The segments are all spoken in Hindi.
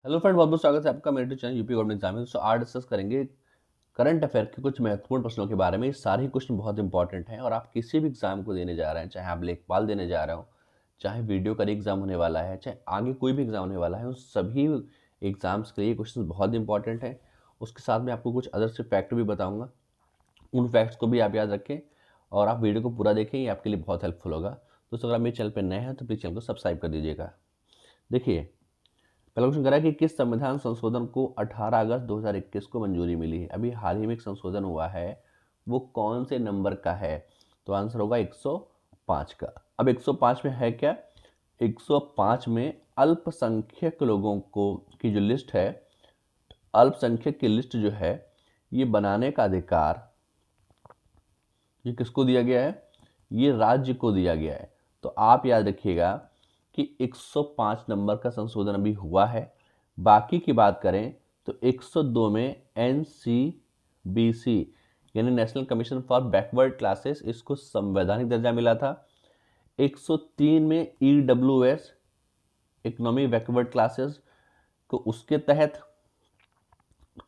हेलो फ्रेंड, बहुत बहुत स्वागत है आपका मेरे YouTube channel UP government exam में। दोस्तों आज डिस्कस करेंगे करंट अफेयर के कुछ महत्वपूर्ण प्रश्नों के बारे में। ये सारे क्वेश्चन बहुत इंपॉर्टेंट हैं और आप किसी भी एग्जाम को देने जा रहे हैं, चाहे आप लेखपाल देने जा रहे हो, चाहे वीडियो का एग्जाम होने वाला है, चाहे आगे कोई भी एग्जाम होने वाला है, उन सभी एग्जाम्स के लिए क्वेश्चन बहुत इंपॉर्टेंट है। उसके साथ में आपको कुछ अदर से फैक्ट भी बताऊँगा, उन फैक्ट्स को भी आप याद रखें और आप वीडियो को पूरा देखें, ये आपके लिए बहुत हेल्पफुल होगा। दोस्तों अगर आप मेरे चैनल पर नए हैं तो प्लीज़ चैनल को सब्सक्राइब कर दीजिएगा। देखिए, पहला क्वेश्चन करा कि किस संविधान संशोधन को 18 अगस्त 2021 को मंजूरी मिली है। अभी हाल ही में एक संशोधन हुआ है, वो कौन से नंबर का है? तो आंसर होगा 105 का। अब 105 में है क्या? 105 में अल्पसंख्यक लोगों को की जो लिस्ट है, अल्पसंख्यक की लिस्ट जो है, ये बनाने का अधिकार ये किसको दिया गया है? ये राज्य को दिया गया है। तो आप याद रखिएगा कि 105 नंबर का संशोधन अभी हुआ है। बाकी की बात करें तो 102 में NCBC यानी national commission for backward classes, इसको संवैधानिक दर्जा मिला था। 103 में EWS इकोनॉमिक बैकवर्ड क्लासेस को, उसके तहत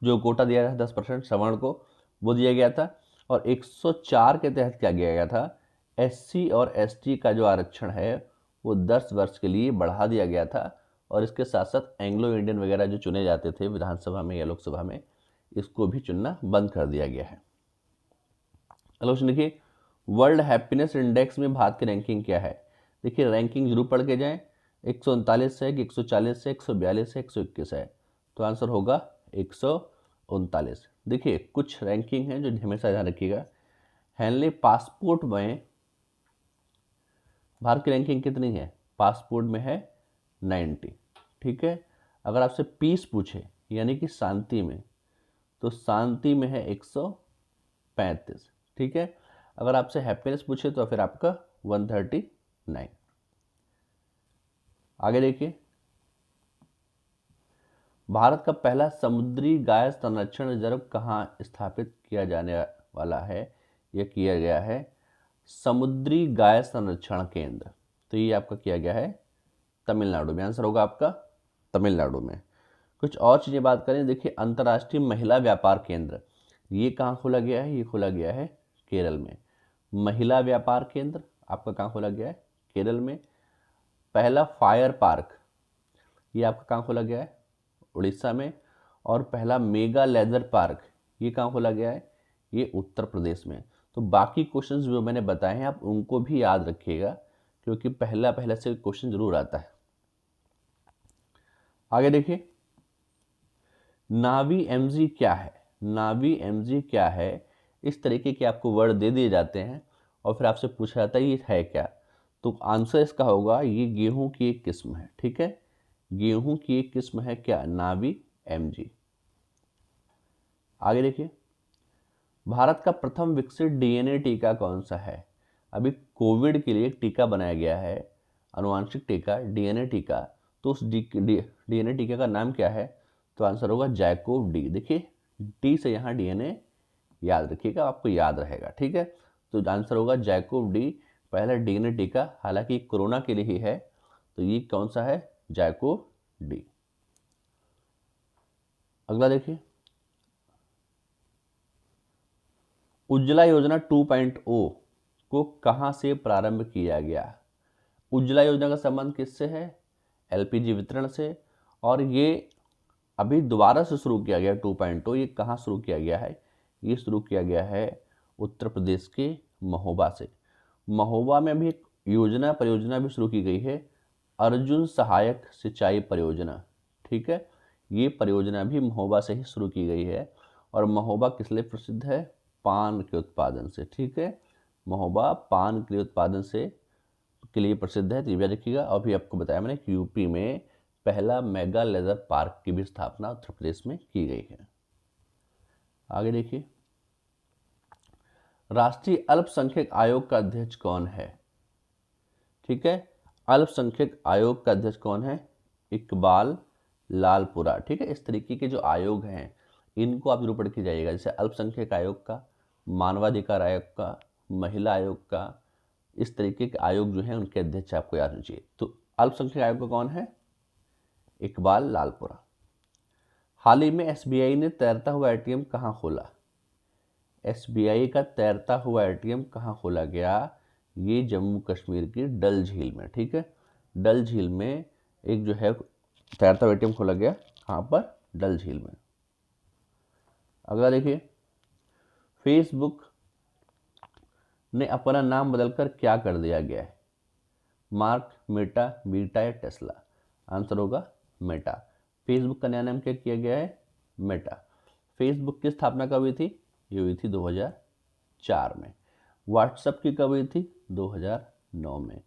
जो कोटा दिया था 10% सवर्ण को, वो दिया गया था। और 104 के तहत क्या किया गया था? SC और ST का जो आरक्षण है वो 10 वर्ष के लिए बढ़ा दिया गया था। और इसके साथ साथ एंग्लो इंडियन वगैरह जो चुने जाते थे विधानसभा में या लोकसभा में, इसको भी चुनना बंद कर दिया गया है। चलो देखिए, वर्ल्ड हैप्पीनेस इंडेक्स में भारत की रैंकिंग क्या है? देखिए रैंकिंग जरूर पढ़ के जाएं। 139 है कि 140 है, 142 है, 121 है? तो आंसर होगा 139। देखिए कुछ रैंकिंग है जो हमेशा ध्यान रखिएगा। हेनले पासपोर्ट में भारत की रैंकिंग कितनी है? पासपोर्ट में है 90। ठीक है। अगर आपसे पीस पूछे यानी कि शांति में, तो शांति में है 135। ठीक है। अगर आपसे हैप्पीनेस पूछे तो फिर आपका 139। आगे देखिए, भारत का पहला समुद्री गाय संरक्षण रिजर्व कहाँ स्थापित किया जाने वाला है? यह किया गया है समुद्री गाय संरक्षण केंद्र। तो ये आपका किया गया है तमिलनाडु में। आंसर होगा आपका तमिलनाडु में। कुछ और चीज़ें बात करें, देखिए अंतर्राष्ट्रीय महिला व्यापार केंद्र, ये कहाँ खोला गया है? ये खोला गया है केरल में। महिला व्यापार केंद्र आपका कहाँ खोला गया है? केरल में। पहला फायर पार्क, ये आपका कहाँ खोला गया है? उड़ीसा में। और पहला मेगा लेदर पार्क, ये कहाँ खोला गया है? ये उत्तर प्रदेश में। तो बाकी क्वेश्चंस जो मैंने बताए हैं आप उनको भी याद रखिएगा, क्योंकि पहला से क्वेश्चन जरूर आता है। आगे देखिए, नावी एमजी क्या है? नावी एमजी क्या है? इस तरीके के आपको वर्ड दे दिए जाते हैं और फिर आपसे पूछा जाता है ये है क्या? तो आंसर इसका होगा ये गेहूं की एक किस्म है। ठीक है, गेहूं की एक किस्म है क्या? नावी एमजी। आगे देखिए, भारत का प्रथम विकसित डीएनए टीका कौन सा है? अभी कोविड के लिए एक टीका बनाया गया है, अनुवांशिक टीका, डीएनए टीका। तो उस डीएनए टीका का नाम क्या है? तो आंसर होगा जैकोव डी। देखिए टी से यहाँ डीएनए याद रखिएगा, आपको याद रहेगा। ठीक है, तो आंसर होगा जैकोव डी, पहला डीएनए टीका। हालांकि कोरोना के लिए ही है, तो ये कौन सा है? जैकोव डी। अगला देखिए, उज्ज्वला योजना 2.0 को कहां से प्रारंभ किया गया? उज्ज्वला योजना का संबंध किससे है? एलपीजी वितरण से। और ये अभी दोबारा से शुरू किया गया 2.0। ये कहाँ शुरू किया गया है? ये शुरू किया गया है उत्तर प्रदेश के महोबा से। महोबा में भी एक परियोजना भी शुरू की गई है, अर्जुन सहायक सिंचाई परियोजना। ठीक है, ये परियोजना भी महोबा से ही शुरू की गई है। और महोबा किस लिए प्रसिद्ध है? पान के उत्पादन से। ठीक है, महोबा पान के उत्पादन से के लिए प्रसिद्ध है। तो ये रखिएगा। अभी आपको बताया मैंने कि यूपी में पहला मेगा लेदर पार्क की भी स्थापना उत्तर प्रदेश में की गई है। आगे देखिए, राष्ट्रीय अल्पसंख्यक आयोग का अध्यक्ष कौन है? ठीक है, अल्पसंख्यक आयोग का अध्यक्ष कौन है? इकबाल लालपुरा। ठीक है, इस तरीके के जो आयोग हैं इनको आप जरूर पढ़ के जाइएगा, जैसे अल्पसंख्यक आयोग का, मानवाधिकार आयोग का, महिला आयोग का। इस तरीके के आयोग जो हैं उनके अध्यक्ष आपको याद होना चाहिए। तो अल्पसंख्यक आयोग का कौन है? इकबाल लालपुरा। हाल ही में एसबीआई ने तैरता हुआ एटीएम कहाँ खोला? एसबीआई का तैरता हुआ एटीएम कहाँ खोला गया? ये जम्मू कश्मीर की डल झील में, ठीक है। डल झील में एक जो है तैरता हुआ एटीएम खोला गया, कहाँ पर? डल झील में। अगला देखिए, फेसबुक ने अपना नाम बदलकर क्या कर दिया गया है? मार्क, मेटा, बीटा या टेस्ला? आंसर होगा मेटा। फेसबुक का नया नाम क्या किया गया है? मेटा। फेसबुक की स्थापना कब हुई थी? ये हुई थी 2004 में। व्हाट्सएप की कब हुई थी? 2009 में।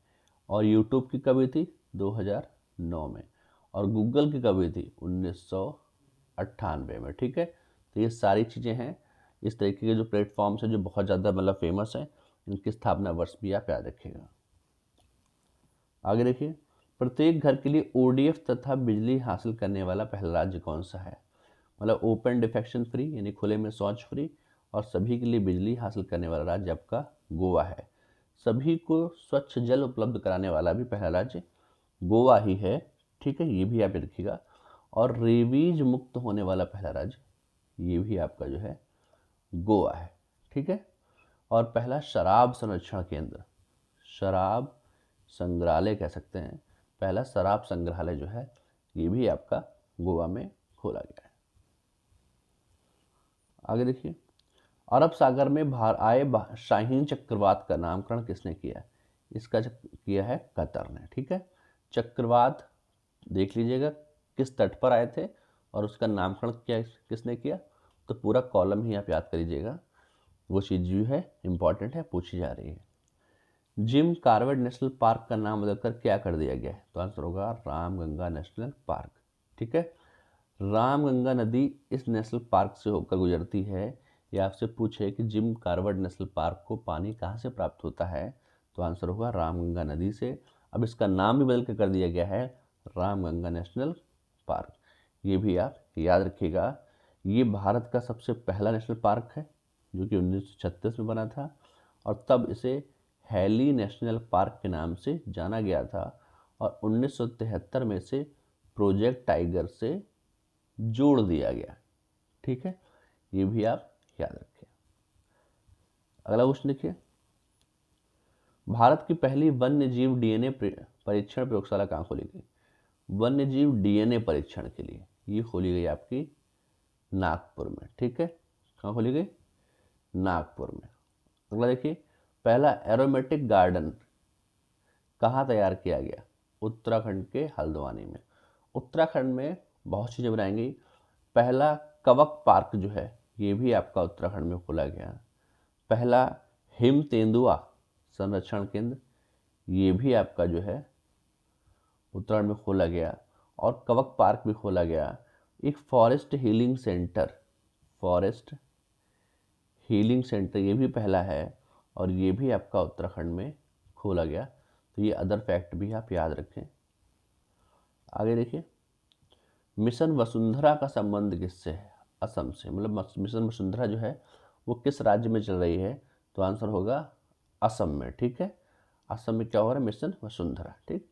और यूट्यूब की कब हुई थी? 2009 में। और गूगल की कब हुई थी? 1998 में, ठीक है। तो ये सारी चीज़ें हैं, इस तरीके के जो प्लेटफॉर्म्स हैं जो बहुत ज़्यादा मतलब फेमस हैं, इनकी स्थापना वर्ष भी आप याद रखिएगा। आगे देखिए, प्रत्येक घर के लिए ओडीएफ तथा बिजली हासिल करने वाला पहला राज्य कौन सा है? मतलब ओपन डिफेक्शन फ्री यानी खुले में शौच फ्री और सभी के लिए बिजली हासिल करने वाला राज्य आपका गोवा है। सभी को स्वच्छ जल उपलब्ध कराने वाला भी पहला राज्य गोवा ही है, ठीक है, ये भी आप रखिएगा। और रेबीज मुक्त होने वाला पहला राज्य ये भी आपका जो है गोवा है, ठीक है। और पहला शराब संरक्षण केंद्र, शराब संग्रहालय कह सकते हैं, पहला शराब संग्रहालय जो है ये भी आपका गोवा में खोला गया है। आगे देखिए, अरब सागर में बाहर आए शाहीन चक्रवात का नामकरण किसने किया है? इसका किया है कतर ने, ठीक है। चक्रवात देख लीजिएगा किस तट पर आए थे और उसका नामकरण क्या किसने किया, तो पूरा कॉलम ही आप याद कर लीजिएगा, वो चीज़ जो है इंपॉर्टेंट है, पूछी जा रही है। जिम कार्बेट नेशनल पार्क का नाम बदलकर क्या कर दिया गया है? तो आंसर होगा रामगंगा नेशनल पार्क, ठीक है। रामगंगा नदी इस नेशनल पार्क से होकर गुजरती है। ये आपसे पूछे कि जिम कार्बेट नेशनल पार्क को पानी कहाँ से प्राप्त होता है, तो आंसर होगा रामगंगा नदी से। अब इसका नाम भी बदल कर दिया गया है रामगंगा नेशनल पार्क, ये भी आप याद रखिएगा। ये भारत का सबसे पहला नेशनल पार्क है जो कि 1936 में बना था और तब इसे हैली नेशनल पार्क के नाम से जाना गया था और 1973 में से प्रोजेक्ट टाइगर से जोड़ दिया गया, ठीक है, ये भी आप याद रखें। अगला क्वेश्चन देखिए, भारत की पहली वन्य जीव डीएनए परीक्षण प्रयोगशाला कहाँ खोली गई? वन्य जीव डीएनए परीक्षण के लिए ये खोली गई आपकी नागपुर में, ठीक है। कहाँ खोली गई? नागपुर में। अगला देखिए, पहला एरोमेटिक गार्डन कहाँ तैयार किया गया? उत्तराखंड के हल्द्वानी में। उत्तराखंड में बहुत चीज़ें बनाएंगी। पहला कवक पार्क जो है ये भी आपका उत्तराखंड में खोला गया। पहला हिम तेंदुआ संरक्षण केंद्र ये भी आपका जो है उत्तराखंड में खोला गया और कवक पार्क भी खोला गया। एक forest healing centre, forest healing centre ये भी पहला है और ये भी आपका उत्तराखंड में खोला गया। तो ये अदर फैक्ट भी आप याद रखें। आगे देखिए, मिशन वसुंधरा का संबंध किससे है? असम से। मतलब मिशन वसुंधरा जो है वो किस राज्य में चल रही है? तो आंसर होगा असम में, ठीक है। असम में क्या हो रहा है? मिशन वसुंधरा, ठीक।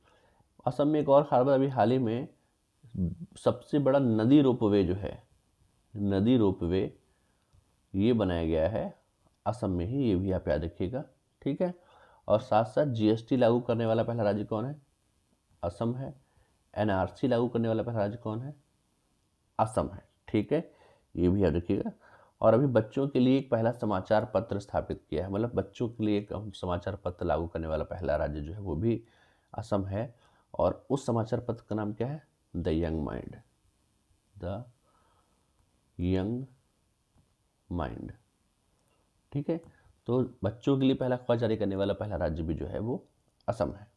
असम में एक और खबर अभी हाल ही में सबसे बड़ा नदी रोपवे जो है, नदी रोपवे ये बनाया गया है असम में ही, ये भी आप याद रखिएगा, ठीक है। और साथ साथ जीएसटी लागू करने वाला पहला राज्य कौन है? असम है। एनआरसी लागू करने वाला पहला राज्य कौन है? असम है, ठीक है, ये भी याद रखिएगा। और अभी बच्चों के लिए एक पहला समाचार पत्र स्थापित किया है, मतलब बच्चों के लिए एक समाचार पत्र लागू करने वाला पहला राज्य जो है वो भी असम है। और उस समाचार पत्र का नाम क्या है? The young mind, the young mind, ठीक है। तो बच्चों के लिए पहला अखबार जारी करने वाला पहला राज्य भी जो है वो असम है।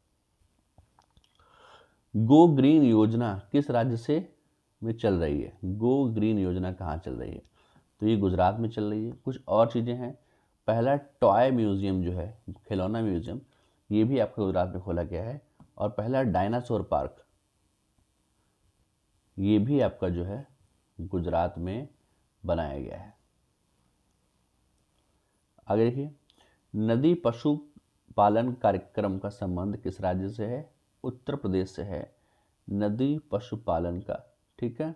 गो ग्रीन योजना किस राज्य से में चल रही है? गो ग्रीन योजना कहाँ चल रही है? तो ये गुजरात में चल रही है। कुछ और चीज़ें हैं। पहला टॉय म्यूजियम जो है, खिलौना म्यूजियम, ये भी आपका गुजरात में खोला गया है। और पहला डायनासोर पार्क ये भी आपका जो है गुजरात में बनाया गया है। आगे देखिए, नदी पशु पालन कार्यक्रम का संबंध किस राज्य से है? उत्तर प्रदेश से है, नदी पशुपालन का, ठीक है।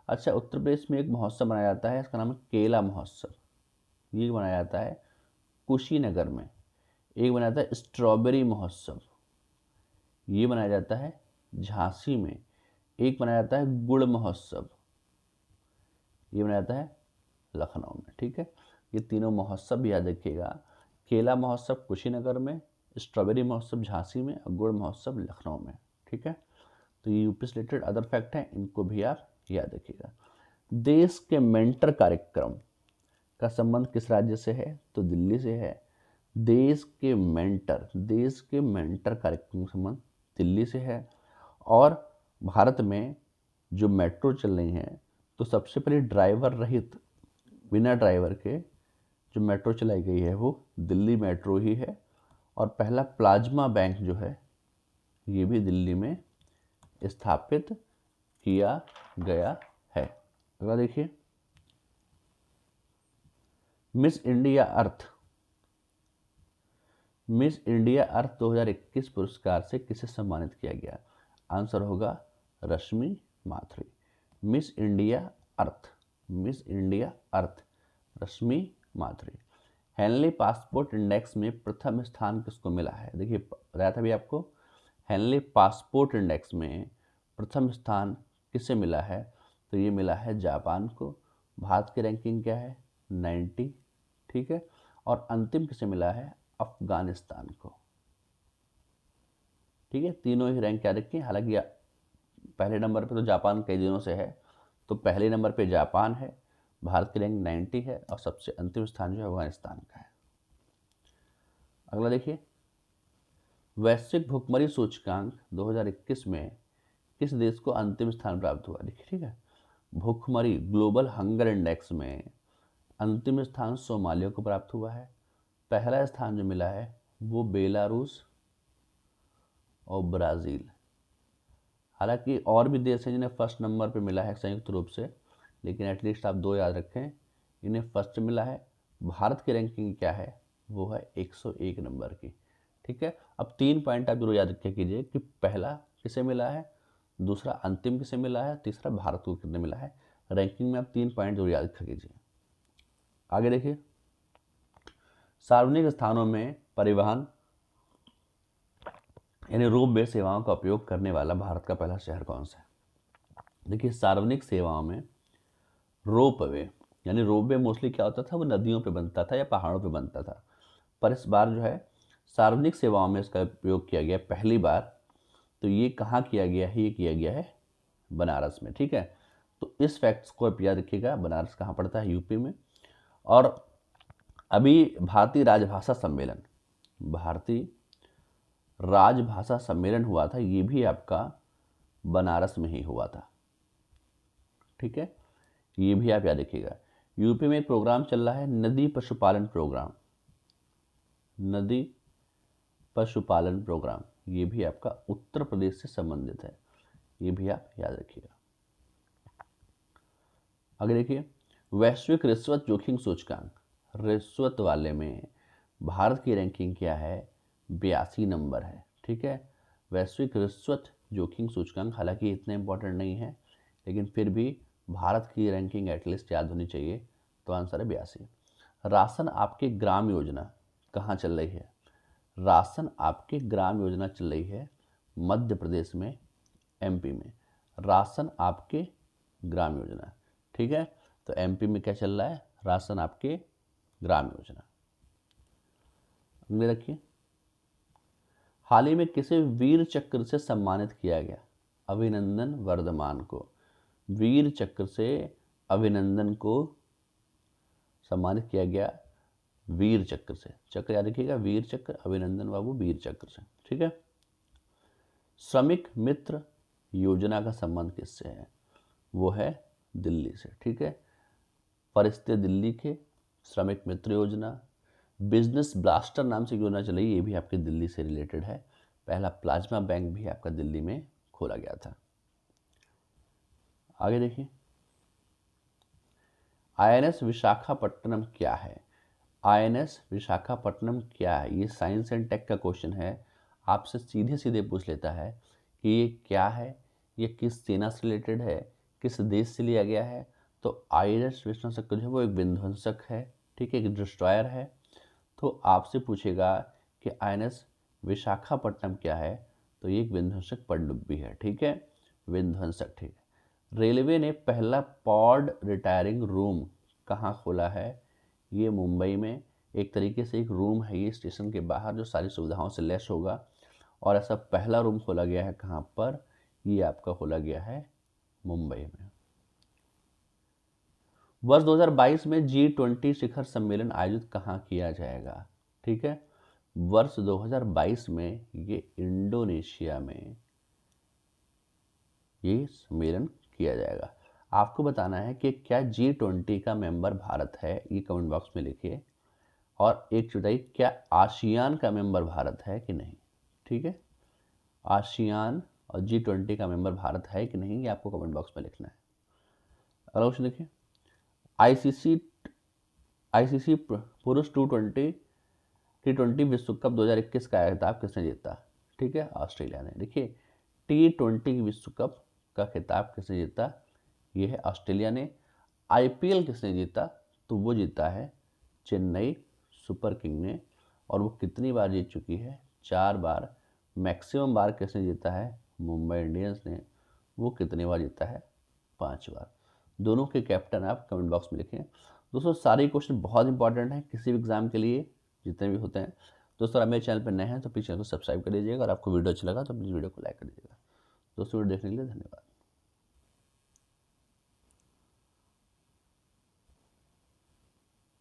अच्छा, उत्तर प्रदेश में एक महोत्सव मनाया जाता है, इसका नाम है केला महोत्सव। ये मनाया जाता है कुशीनगर में। एक मनाया जाता है स्ट्रॉबेरी महोत्सव, ये मनाया जाता है झांसी में। एक मनाया जाता है गुड़ महोत्सव, ये मनाया जाता है लखनऊ में। ठीक है, ये तीनों महोत्सव भी याद रखिएगा। केला महोत्सव कुशीनगर में, स्ट्रॉबेरी महोत्सव झांसी में और गुड़ महोत्सव लखनऊ में। ठीक है, तो ये यूपी से रिलेटेड अदर फैक्ट हैं, इनको भी आप याद रखिएगा। देश के मेंटर कार्यक्रम का संबंध किस राज्य से है? तो दिल्ली से है। देश के मेंटर कार्यक्रम का संबंध दिल्ली से है। और भारत में जो मेट्रो चल रही हैं, तो सबसे पहले ड्राइवर रहित, बिना ड्राइवर के जो मेट्रो चलाई गई है वो दिल्ली मेट्रो ही है। और पहला प्लाज्मा बैंक जो है ये भी दिल्ली में स्थापित किया गया है। अगला देखिए, मिस इंडिया अर्थ 2021 पुरस्कार से किसे सम्मानित किया गया? आंसर होगा रश्मि माथुर। मिस इंडिया अर्थ रश्मि माथुर। हेनली पासपोर्ट इंडेक्स में प्रथम स्थान किसको मिला है? देखिए, बताया था भी आपको, हेनली पासपोर्ट इंडेक्स में प्रथम स्थान किसे मिला है? तो ये मिला है जापान को। भारत की रैंकिंग क्या है? 90। ठीक है, और अंतिम किसे मिला है? अफगानिस्तान को। ठीक है, तीनों ही रैंक क्या रखिए। हालांकि पहले नंबर पे तो जापान कई दिनों से है, तो पहले नंबर पे जापान है, भारत की रैंक 90 है, और सबसे अंतिम स्थान जो है अफगानिस्तान का है। अगला देखिए, वैश्विक भुखमरी सूचकांक 2021 में किस देश को अंतिम स्थान प्राप्त हुआ? देखिए, ठीक है, भुखमरी ग्लोबल हंगर इंडेक्स में अंतिम स्थान सोमालिया को प्राप्त हुआ है। पहला स्थान जो मिला है वो बेलारूस और ब्राज़ील। हालांकि और भी देश हैं जिन्हें फर्स्ट नंबर पे मिला है संयुक्त रूप से, लेकिन एटलीस्ट आप दो याद रखें, इन्हें फर्स्ट मिला है। भारत की रैंकिंग क्या है? वो है 101 नंबर की। ठीक है, अब 3 पॉइंट आप जरूर याद रखा कीजिए कि पहला किसे मिला है, दूसरा अंतिम किसे मिला है, तीसरा भारत को कितने मिला है। रैंकिंग में आप 3 पॉइंट जरूर याद रखा कीजिए। आगे देखिए, सार्वजनिक स्थानों में परिवहन यानी रोपवे सेवाओं का उपयोग करने वाला भारत का पहला शहर कौन सा है? देखिए, सार्वजनिक सेवाओं में रोपवे यानी रोपवे मोस्टली क्या होता था, वो नदियों पे बनता था या पहाड़ों पे बनता था, पर इस बार जो है सार्वजनिक सेवाओं में इसका उपयोग किया गया पहली बार। तो ये कहाँ किया गया है? ये किया गया है बनारस में। ठीक है, तो इस फैक्ट्स को आप याद रखिएगा। बनारस कहाँ पड़ता है? यूपी में। और अभी भारतीय राजभाषा सम्मेलन हुआ था, ये भी आपका बनारस में ही हुआ था। ठीक है, ये भी आप याद रखिएगा। यूपी में एक प्रोग्राम चल रहा है नदी पशुपालन प्रोग्राम, ये भी आपका उत्तर प्रदेश से संबंधित है, ये भी आप याद रखिएगा। आगे देखिए, वैश्विक रिश्वत जोखिम सूचकांक, रिश्वत वाले में भारत की रैंकिंग क्या है? 82 नंबर है। ठीक है, वैश्विक रिश्वत जोखिम सूचकांक हालांकि इतना इंपॉर्टेंट नहीं है, लेकिन फिर भी भारत की रैंकिंग एटलीस्ट याद होनी चाहिए। तो आंसर है 82। राशन आपके ग्राम योजना कहाँ चल रही है? राशन आपके ग्राम योजना चल रही है मध्य प्रदेश में, एमपी में। राशन आपके ग्राम योजना, ठीक है, तो एमपी में क्या चल रहा है? राशन आपके ग्राम योजना। अगले रखिए, हाल ही में किसे वीर चक्र से सम्मानित किया गया? अभिनंदन वर्धमान को वीर चक्र से अभिनंदन को सम्मानित किया गया। वीर चक्र से, चक्र याद रखिएगा, वीर चक्र, अभिनंदन बाबू वीर चक्र से। ठीक है, श्रमिक मित्र योजना का संबंध किससे है? वो है दिल्ली से। ठीक है, फरिश्ते दिल्ली के, श्रमिक मित्र योजना। बिजनेस ब्लास्टर नाम से योजना चलाई, ये भी आपके दिल्ली से रिलेटेड है। पहला प्लाज्मा बैंक भी आपका दिल्ली में खोला गया था। आगे देखिए, आईएनएस विशाखापट्टनम क्या है? आईएनएस विशाखापट्टनम क्या है? ये साइंस एंड टेक का क्वेश्चन है, आपसे सीधे सीधे पूछ लेता है कि ये क्या है, ये किस सेना से रिलेटेड है, किस देश से लिया गया है? तो आईएनएस विध्वंसक जो है वो एक विध्वंसक है, ठीक है, एक डिस्ट्रॉयर है। तो आपसे पूछेगा कि आईएनएस विशाखापट्टनम क्या है? तो ये एक विध्वंसक पनडुब्बी है, ठीक है, विध्वंसक, ठीक है। रेलवे ने पहला पॉड रिटायरिंग रूम कहाँ खोला है? ये मुंबई में एक तरीके से एक रूम है ये स्टेशन के बाहर जो सारी सुविधाओं से लैस होगा, और ऐसा पहला रूम खोला गया है कहाँ पर? ये आपका खोला गया है मुंबई में। वर्ष 2022 में G20 शिखर सम्मेलन आयोजित कहाँ किया जाएगा? ठीक है, वर्ष 2022 में ये इंडोनेशिया में ये सम्मेलन किया जाएगा। आपको बताना है कि क्या G20 का मेंबर भारत है, ये कमेंट बॉक्स में लिखिए। और एक बताइए, क्या आसियान का मेंबर भारत है कि नहीं? ठीक है, आसियान और G20 का मेंबर भारत है कि नहीं, ये आपको कमेंट बॉक्स में लिखना है। अगला क्वेश्चन देखिए, आईसीसी आईसीसी पुरुष T20 विश्व कप 2021 का खिताब किसने जीता? ठीक है, ऑस्ट्रेलिया ने। देखिए, T20 विश्व कप का खिताब किसने जीता? ये है ऑस्ट्रेलिया ने। आईपीएल किसने जीता? तो वो जीता है चेन्नई सुपर किंग ने, और वो कितनी बार जीत चुकी है? 4 बार। मैक्सिमम बार किसने जीता है? मुंबई इंडियंस ने। वो कितनी बार जीता है? 5 बार। दोनों के कैप्टन आप कमेंट बॉक्स में लिखें। दोस्तों, सारे क्वेश्चन बहुत इंपॉर्टेंट हैं किसी भी एग्जाम के लिए, जितने भी होते हैं। दोस्तों, आप मेरे चैनल पर नए हैं तो प्लीज़ चैनल को सब्सक्राइब कर लीजिएगा, और आपको वीडियो अच्छा लगा तो प्लीज़ वीडियो को लाइक कर दीजिएगा। दोस्तों, वीडियो देखने के लिए धन्यवाद।